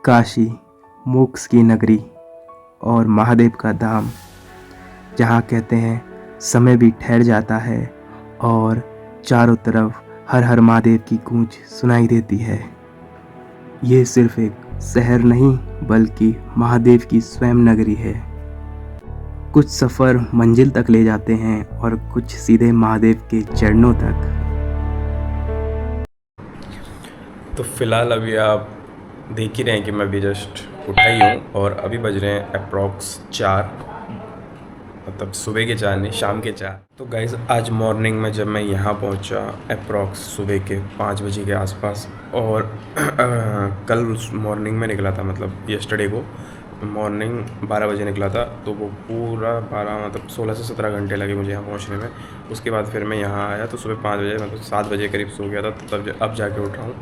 काशी, मोक्ष की नगरी और महादेव का धाम, जहाँ कहते हैं समय भी ठहर जाता है और चारों तरफ हर हर महादेव की गूंज सुनाई देती है। ये सिर्फ एक शहर नहीं बल्कि महादेव की स्वयं नगरी है। कुछ सफ़र मंजिल तक ले जाते हैं और कुछ सीधे महादेव के चरणों तक। तो फिलहाल अभी आप देख ही रहे हैं कि मैं अभी जस्ट उठा ही हूँ और अभी बज रहे हैं अप्रॉक्स 4, मतलब सुबह के 4 नहीं, शाम के 4। तो गाइज़ आज मॉर्निंग में जब मैं यहाँ पहुँचा अप्रॉक्स सुबह के 5 बजे के आसपास, और कल मॉर्निंग में निकला था, मतलब यस्टरडे को मॉर्निंग 12 बजे निकला था, तो वो पूरा 12 मतलब 16 से 17 घंटे लगे मुझे यहाँ पहुँचने में। उसके बाद फिर मैं यहाँ आया तो सुबह 5 बजे, मतलब 7 बजे करीब सो गया था, तो तब अब जाके उठ रहा हूँ।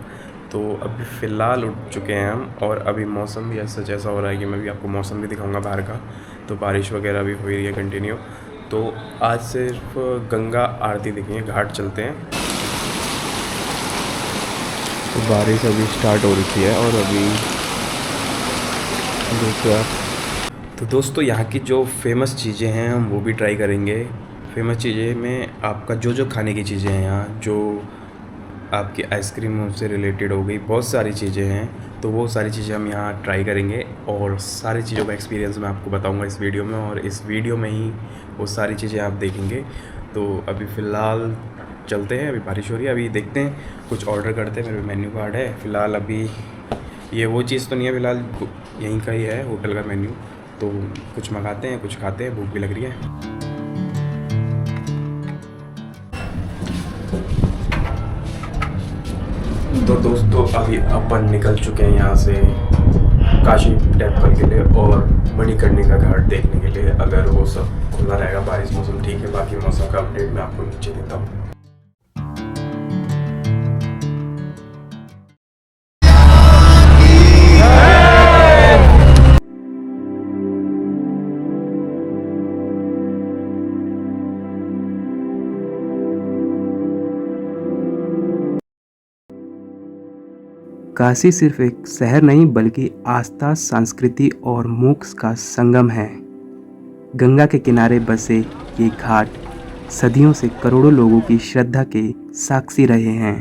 तो अभी फ़िलहाल उठ चुके हैं हम, और अभी मौसम भी ऐसा हो रहा है कि मैं भी आपको मौसम भी दिखाऊंगा बाहर का। तो बारिश वगैरह भी हो रही है कंटिन्यू। तो आज सिर्फ गंगा आरती देखिए, घाट चलते हैं। तो बारिश अभी स्टार्ट हो रही है और अभी देखिए आप। तो दोस्तों यहाँ की जो फेमस चीज़ें हैं हम वो भी ट्राई करेंगे। फेमस चीज़ें में आपका जो खाने की चीज़ें हैं यहाँ, जो आपकी आइसक्रीम से रिलेटेड हो गई, बहुत सारी चीज़ें हैं, तो वो सारी चीज़ें हम यहाँ ट्राई करेंगे और सारी चीज़ों का एक्सपीरियंस मैं आपको बताऊंगा इस वीडियो में, और इस वीडियो में ही वो सारी चीज़ें आप देखेंगे। तो अभी फ़िलहाल चलते हैं, अभी बारिश हो रही है, अभी देखते हैं कुछ ऑर्डर करते हैं। मेरे मेन्यू कार्ड है फ़िलहाल, अभी ये वो चीज़ तो नहीं है, फ़िलहाल यहीं का ही है होटल का मेन्यू। तो कुछ मंगाते हैं, कुछ खाते हैं, भूख भी लग रही है। तो दोस्तों अभी अपन निकल चुके हैं यहाँ से काशी टेम्पल के लिए और मणिकर्णिका घाट देखने के लिए। अगर वो सब खुला रहेगा, बारिश मौसम ठीक है, बाकी मौसम का अपडेट मैं आपको नीचे देता हूँ। काशी सिर्फ एक शहर नहीं बल्कि आस्था, संस्कृति और मोक्ष का संगम है। गंगा के किनारे बसे ये घाट सदियों से करोड़ों लोगों की श्रद्धा के साक्षी रहे हैं।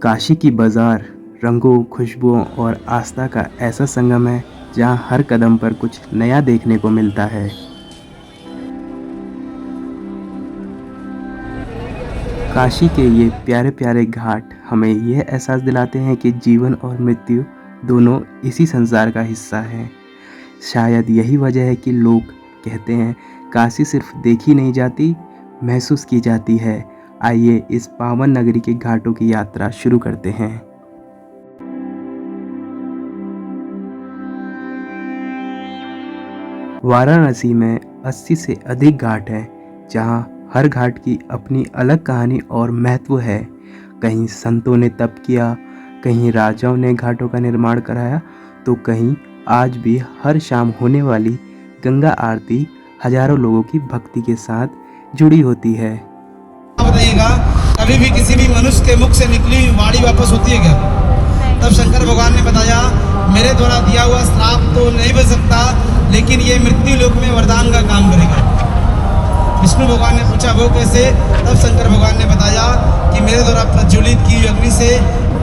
काशी की बाजार रंगों, खुशबुओं और आस्था का ऐसा संगम है जहां हर कदम पर कुछ नया देखने को मिलता है। काशी के ये प्यारे प्यारे घाट हमें यह एहसास दिलाते हैं कि जीवन और मृत्यु दोनों इसी संसार का हिस्सा हैं। शायद यही वजह है कि लोग कहते हैं काशी सिर्फ देखी नहीं जाती, महसूस की जाती है। आइए इस पावन नगरी के घाटों की यात्रा शुरू करते हैं। वाराणसी में 80 से अधिक घाट हैं, जहां हर घाट की अपनी अलग कहानी और महत्व है। कहीं संतों ने तप किया, कहीं राजाओं ने घाटों का निर्माण कराया, तो कहीं आज भी हर शाम होने वाली गंगा आरती हजारों लोगों की भक्ति के साथ जुड़ी होती है। बताइएगा, कभी भी किसी भी मनुष्य के मुख से निकली हुई वाणी वापस होती है क्या? तब शंकर भगवान ने बताया, मेरे द्वारा दिया हुआ श्राप तो नहीं बच सकता, लेकिन ये मृत्यु लोक में वरदान का काम करेगा। विष्णु भगवान ने पूछा वो कैसे? तब शंकर भगवान ने बताया कि मेरे द्वारा प्रज्वलित की हुई अग्नि से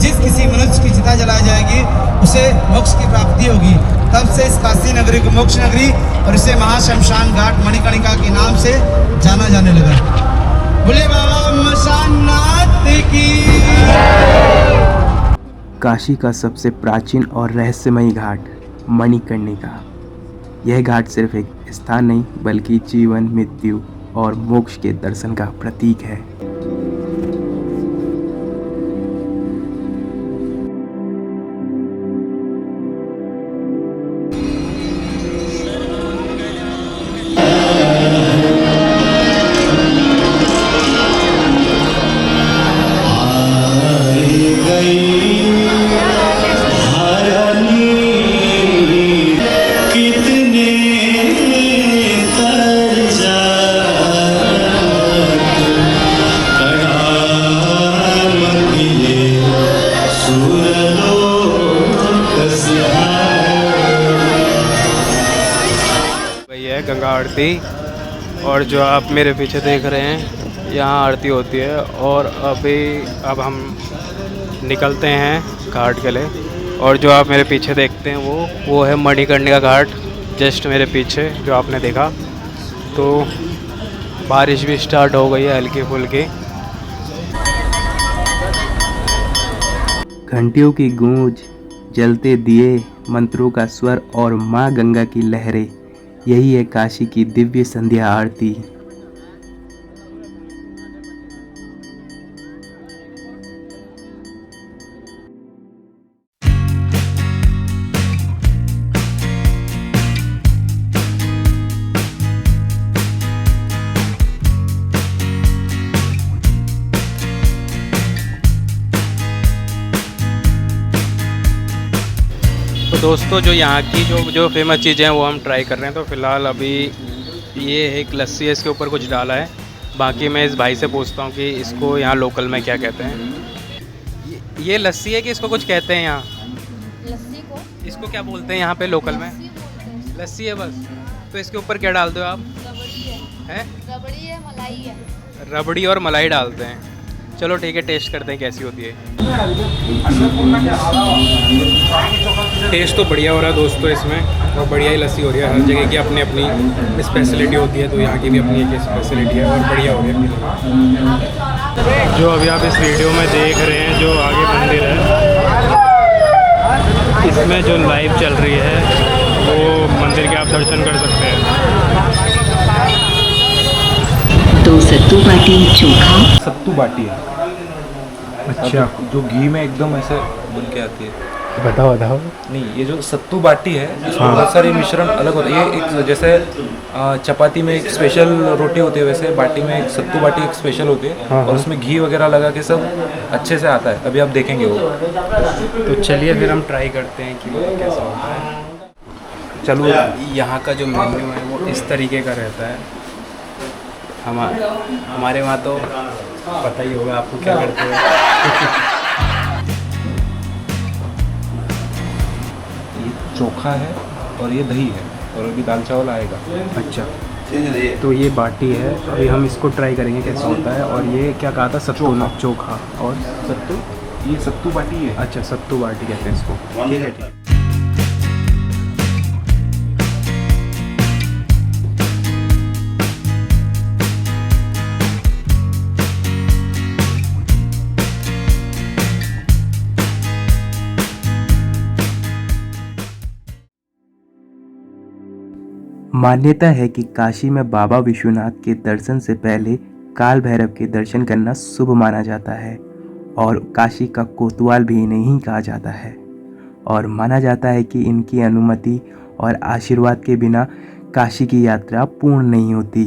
जिस किसी मनुष्य की चिता जलाई जाएगी उसे मोक्ष की प्राप्ति होगी। तब से इस काशी नगरी को मोक्ष नगरी और इसे महाशमशान घाट मणिकर्णिका के नाम से जाना जाने लगा। बोले बाबा मशाननाथ की। काशी का सबसे प्राचीन और रहस्यमयी घाट मणिकर्णिका। यह घाट सिर्फ एक स्थान नहीं बल्कि जीवन, मृत्यु और मोक्ष के दर्शन का प्रतीक है। आरती। और जो आप मेरे पीछे देख रहे हैं यहाँ आरती होती है। और अब हम निकलते हैं घाट के लिए। और जो आप मेरे पीछे देखते हैं वो है मणिकर्णिका घाट, जस्ट मेरे पीछे जो आपने देखा। तो बारिश भी स्टार्ट हो गई है हल्की फुल्की। घंटियों की गूंज, जलते दिए, मंत्रों का स्वर और माँ गंगा की लहरें, यही है काशी की दिव्य संध्या आरती। तो दोस्तों जो यहाँ की जो फेमस चीज़ें हैं वो हम ट्राई कर रहे हैं। तो फ़िलहाल अभी ये एक लस्सी है, इसके ऊपर कुछ डाला है। बाकी मैं इस भाई से पूछता हूँ कि इसको यहाँ लोकल में क्या कहते हैं। ये लस्सी है कि इसको कुछ कहते हैं यहाँ? लस्सी को इसको क्या बोलते हैं यहाँ पे लोकल में? लस्सी बोलते हैं। लस्सी है बस। तो इसके ऊपर क्या डालते हो आप? रबड़ी है, हैं? रबड़ी है, मलाई है। रबड़ी और मलाई डालते हैं। चलो ठीक है, टेस्ट करते हैं कैसी होती है। टेस्ट तो बढ़िया हो रहा है दोस्तों इसमें, और बढ़िया ही लस्सी हो रही है। हर जगह की अपनी अपनी स्पेशलिटी होती है, तो यहाँ की भी अपनी एक स्पेशलिटी है और बढ़िया हो रही है। जो अभी आप इस वीडियो में देख रहे हैं, जो आगे मंदिर है, इसमें जो लाइव चल रही है वो मंदिर के आप दर्शन कर सकते हैं। तो सत्तू बाटी चोखा, सत्तू बाटी है। अच्छा, जो घी में एकदम ऐसे बन के आती है। बताओ। नहीं, ये जो सत्तू बाटी है इसमें बहुत सारे मिश्रण अलग होते हैं। ये एक जैसे चपाती में एक स्पेशल रोटी होती है, वैसे बाटी में एक सत्तू बाटी एक स्पेशल होती है। और उसमें घी वगैरह लगा के सब अच्छे से आता है। अभी आप देखेंगे वो। तो चलिए फिर हम ट्राई करते हैं कि वो कैसा होता है। चलो, यहाँ का जो मेन्यू है वो इस तरीके का रहता है। हमारे वहाँ तो पता ही होगा आपको क्या करते हैं। ये चोखा है और ये दही है, और अभी दाल चावल आएगा। अच्छा, तो ये बाटी है, अभी हम इसको ट्राई करेंगे कैसा होता है। और ये क्या कहा था? सत्तू ना? चोखा और सत्तू। ये सत्तू बाटी है। अच्छा, सत्तू बाटी कहते हैं इसको। ठीक है। मान्यता है कि काशी में बाबा विश्वनाथ के दर्शन से पहले काल भैरव के दर्शन करना शुभ माना जाता है, और काशी का कोतवाल भी इन्हें ही कहा जाता है। और माना जाता है कि इनकी अनुमति और आशीर्वाद के बिना काशी की यात्रा पूर्ण नहीं होती।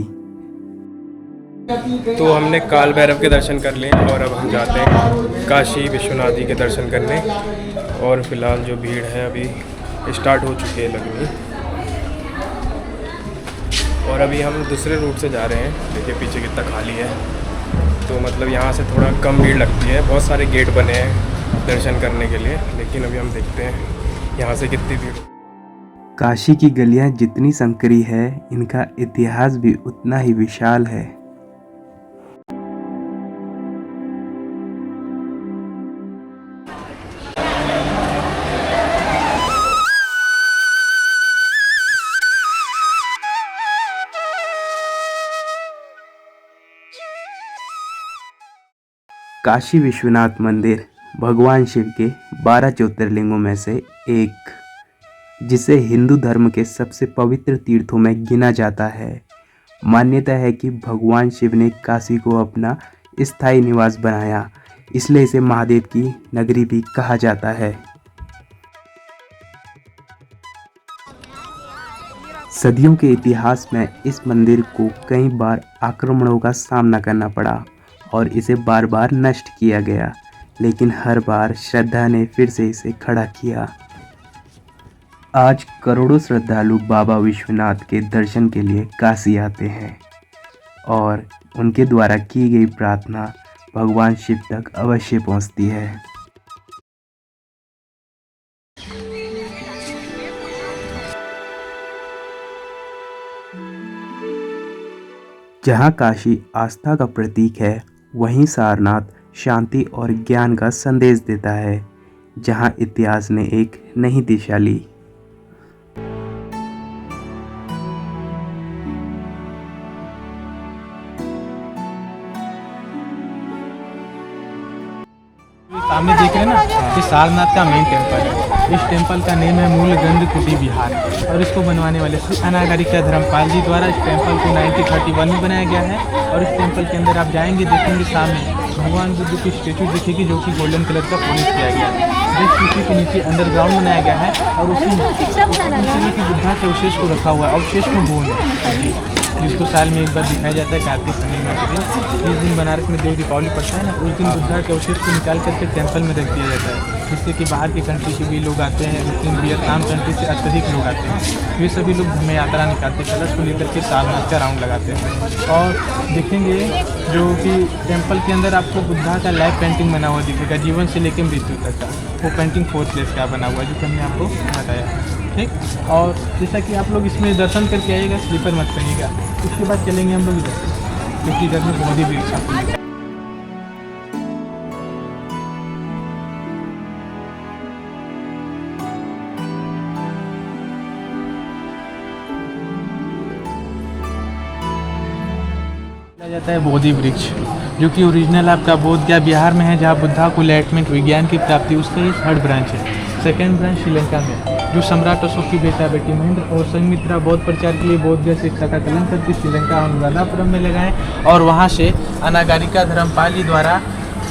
तो हमने काल भैरव के दर्शन कर लिए और अब हम जाते हैं काशी विश्वनाथ जी के दर्शन करने। और फिलहाल जो भीड़ है अभी स्टार्ट हो चुकी है लगनी, और अभी हम दूसरे रूट से जा रहे हैं। देखिए पीछे कितना खाली है, तो मतलब यहाँ से थोड़ा कम भीड़ लगती है। बहुत सारे गेट बने हैं दर्शन करने के लिए, लेकिन अभी हम देखते हैं यहाँ से कितनी भीड़। काशी की गलियां जितनी संकरी है, इनका इतिहास भी उतना ही विशाल है। काशी विश्वनाथ मंदिर भगवान शिव के 12 ज्योतिर्लिंगों में से एक, जिसे हिंदू धर्म के सबसे पवित्र तीर्थों में गिना जाता है। मान्यता है कि भगवान शिव ने काशी को अपना स्थायी निवास बनाया, इसलिए इसे महादेव की नगरी भी कहा जाता है। सदियों के इतिहास में इस मंदिर को कई बार आक्रमणों का सामना करना पड़ा और इसे बार बार नष्ट किया गया, लेकिन हर बार श्रद्धा ने फिर से इसे खड़ा किया। आज करोड़ों श्रद्धालु बाबा विश्वनाथ के दर्शन के लिए काशी आते हैं, और उनके द्वारा की गई प्रार्थना भगवान शिव तक अवश्य पहुंचती है। जहाँ काशी आस्था का प्रतीक है, वहीं सारनाथ शांति और ज्ञान का संदेश देता है, जहाँ इतिहास ने एक नई दिशा ली। सामने देख रहे हैं ना, ये सारनाथ का मेन टेम्पल है। इस टेम्पल का नेम है मूलगंध कुटी विहार और इसको बनवाने वाले श्री अनागरिका धर्मपाल जी द्वारा इस टेम्पल को 1931 में बनाया गया है। और इस टेम्पल के अंदर आप जाएंगे, देखेंगे सामने भगवान बुद्ध की स्टेचू दिखेगी, जो कि गोल्डन कलर का पॉलिश किया गया है। जिस स्टेचू के नीचे अंडरग्राउंड बनाया गया है और उसी की बुद्धा के अवशेष को रखा हुआ है। अवशेष में बोन है, जिसको साल में एक बार दिखाया जाता है कार्तिक पूर्णिमा के दिन। जिस दिन बनारस में देव दीपावली पड़ता है ना, उस दिन बुद्धा के अवशेष को निकाल करके टेम्पल में रख दिया जाता है, जिससे कि बाहर की कंट्री से भी लोग आते हैं। मुस्लिम वियतनाम कंट्री से अत्यधिक लोग आते हैं। वे सभी लोग धर्म यात्रा निकालते हैं, कलश को लेकर के सारनाथ का राउंड लगाते हैं। और देखेंगे जो कि टेम्पल के अंदर आपको बुद्धा का लाइव पेंटिंग बना हुआ दिखेगा, जीवन से लेकर मृत्यु तक का। वो पेंटिंग 4 प्लेस का बना हुआ है, जो कि हमने आपको बताया, ठीक। और जैसा कि आप लोग इसमें दर्शन करके आइएगा, स्लीपर मत करिएगा। उसके बाद चलेंगे हम लोग इधर, क्योंकि इधर में बहुत ही वृक्ष आपको जाता है। बोधि वृक्ष जो कि ओरिजिनल आपका बोध गया बिहार में है, जहाँ बुद्धा को एनलाइटमेंट विज्ञान की प्राप्ति, उसका ये 3rd ब्रांच है। 2nd ब्रांच श्रीलंका में, जो सम्राट अशोक की बेटा बेटी महेंद्र और संघमित्रा बौद्ध प्रचार के लिए बौद्ध गया शिक्षा का कलन करके श्रीलंका और अनुराधापुरम में लगाए। और वहाँ से अनागारिका धर्मपाल जी द्वारा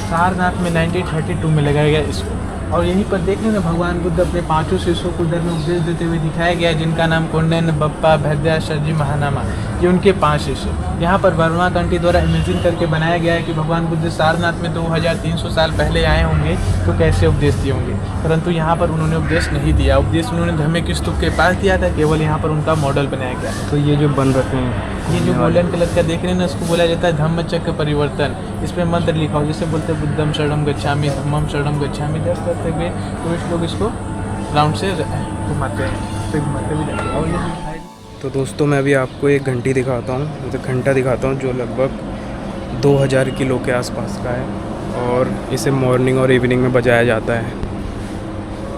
सारनाथ में 1932 में लगाया गया इसको। और यहीं पर देख लेना भगवान बुद्ध अपने 5 शिष्यों को धर्म उपदेश देते हुए दिखाया गया है, जिनका नाम कुंडन, बप्पा, भद्राचार्य जी, महानामा, ये उनके 5 शिष्य। यहाँ पर वर्मा कंट्री द्वारा इमेजिन करके बनाया गया है कि भगवान बुद्ध सारनाथ में 2300 साल पहले आए होंगे तो कैसे उपदेश दिए होंगे, परंतु यहाँ पर उन्होंने उपदेश नहीं दिया। उपदेश उन्होंने धम्मिक स्तूप के पास दिया था, केवल यहाँ पर उनका मॉडल बनाया गया है। तो ये जो बन रखे हैं, ये जो गोल्डन कलर का देख रहे हैं ना, इसको बोला जाता है धम्म चक्र परिवर्तन। इसमें मंत्र लिखा हो, जैसे बोलते हैं बुद्धम शरणम गच्छामि, धम्मम शरणम गच्छामि, जब करते हुए तो इस लोग इसको राउंड से घुमाते हैं, फिर घुमाते भी जाते हैं। और ये तो दोस्तों मैं अभी आपको एक घंटी दिखाता हूँ, मतलब घंटा दिखाता हूँ, जो लगभग 2000 किलो के आसपास का है और इसे मॉर्निंग और इवनिंग में बजाया जाता है।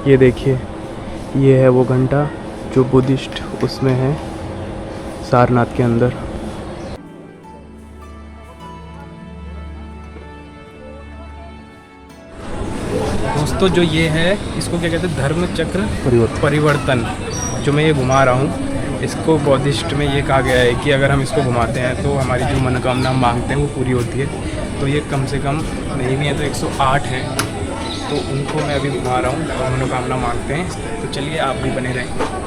ये देखिए, ये है वो घंटा जो बुद्धिस्ट उसमें है सारनाथ के अंदर। दोस्तों जो ये है, इसको क्या कहते हैं, धर्म चक्र परिवर्तन, जो मैं ये घुमा रहा हूँ, इसको बौद्धिस्ट में ये कहा गया है कि अगर हम इसको घुमाते हैं तो हमारी जो मनोकामना मांगते हैं वो पूरी होती है। तो ये कम से कम नहीं भी है तो 108 हैं, तो उनको मैं अभी घुमा रहा हूँ और मनोकामना मांगते हैं। तो चलिए आप भी बने रहें।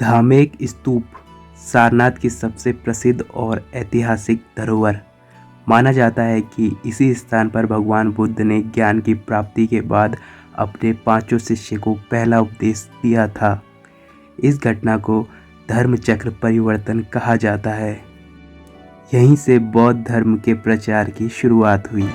धामेक स्तूप सारनाथ की सबसे प्रसिद्ध और ऐतिहासिक धरोहर माना जाता है कि इसी स्थान पर भगवान बुद्ध ने ज्ञान की प्राप्ति के बाद अपने 5 शिष्य को पहला उपदेश दिया था। इस घटना को धर्म चक्र परिवर्तन कहा जाता है। यहीं से बौद्ध धर्म के प्रचार की शुरुआत हुई।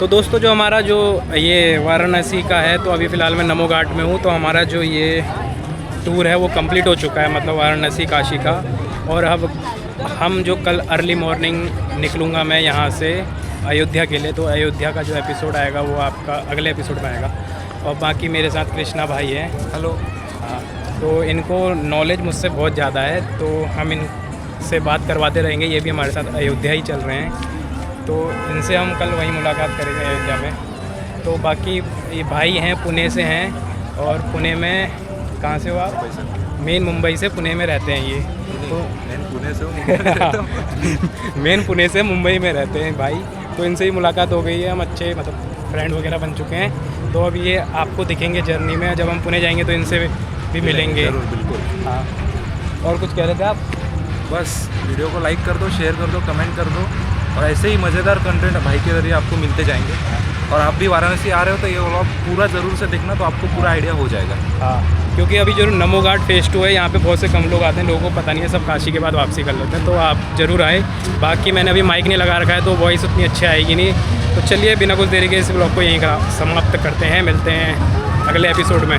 तो दोस्तों जो हमारा जो ये वाराणसी का है, तो अभी फ़िलहाल मैं नमो घाट में हूँ। तो हमारा जो ये टूर है वो कंप्लीट हो चुका है, मतलब वाराणसी काशी का। और अब हम जो कल अर्ली मॉर्निंग निकलूँगा मैं यहाँ से अयोध्या के लिए, तो अयोध्या का जो एपिसोड आएगा वो आपका अगले एपिसोड में आएगा। और बाकी मेरे साथ कृष्णा भाई हैं। हेलो। हाँ, तो इनको नॉलेज मुझसे बहुत ज़्यादा है, तो हम इनसे बात करवाते रहेंगे। ये भी हमारे साथ अयोध्या ही चल रहे हैं, तो इनसे हम कल वहीं मुलाकात करेंगे अयोध्या में। तो बाकी ये भाई हैं, पुणे से हैं, और पुणे में कहाँ से हो आप? मेन मुंबई से पुणे में रहते हैं ये। तो मैं पुणे से हूँ। मेन पुणे से मुंबई में रहते हैं भाई। तो इनसे ही मुलाकात हो गई है, हम अच्छे मतलब फ्रेंड वगैरह बन चुके हैं। तो अब ये आपको दिखेंगे जर्नी में, जब हम पुणे जाएंगे तो इनसे भी मिलेंगे। जरूर, बिल्कुल। हाँ, और कुछ कह रहे थे आप? बस वीडियो को लाइक कर दो, शेयर कर दो, कमेंट कर दो, और ऐसे ही मज़ेदार कंटेंट भाई के जरिए आपको मिलते जाएंगे। और आप भी वाराणसी आ रहे हो तो ये व्लॉग पूरा ज़रूर से देखना, तो आपको पूरा आइडिया हो जाएगा। हाँ, क्योंकि अभी जो नमो घाट फेज़ 2 है, यहाँ पे बहुत से कम लोग आते हैं, लोगों को पता नहीं है, सब काशी के बाद वापसी कर लेते हैं। तो आप ज़रूर आए। बाकी मैंने अभी माइक नहीं लगा रखा है, तो वॉइस उतनी अच्छी आएगी नहीं। तो चलिए बिना कुछ देरी के इस ब्लॉग को यहीं का समाप्त करते हैं। मिलते हैं अगले एपिसोड में।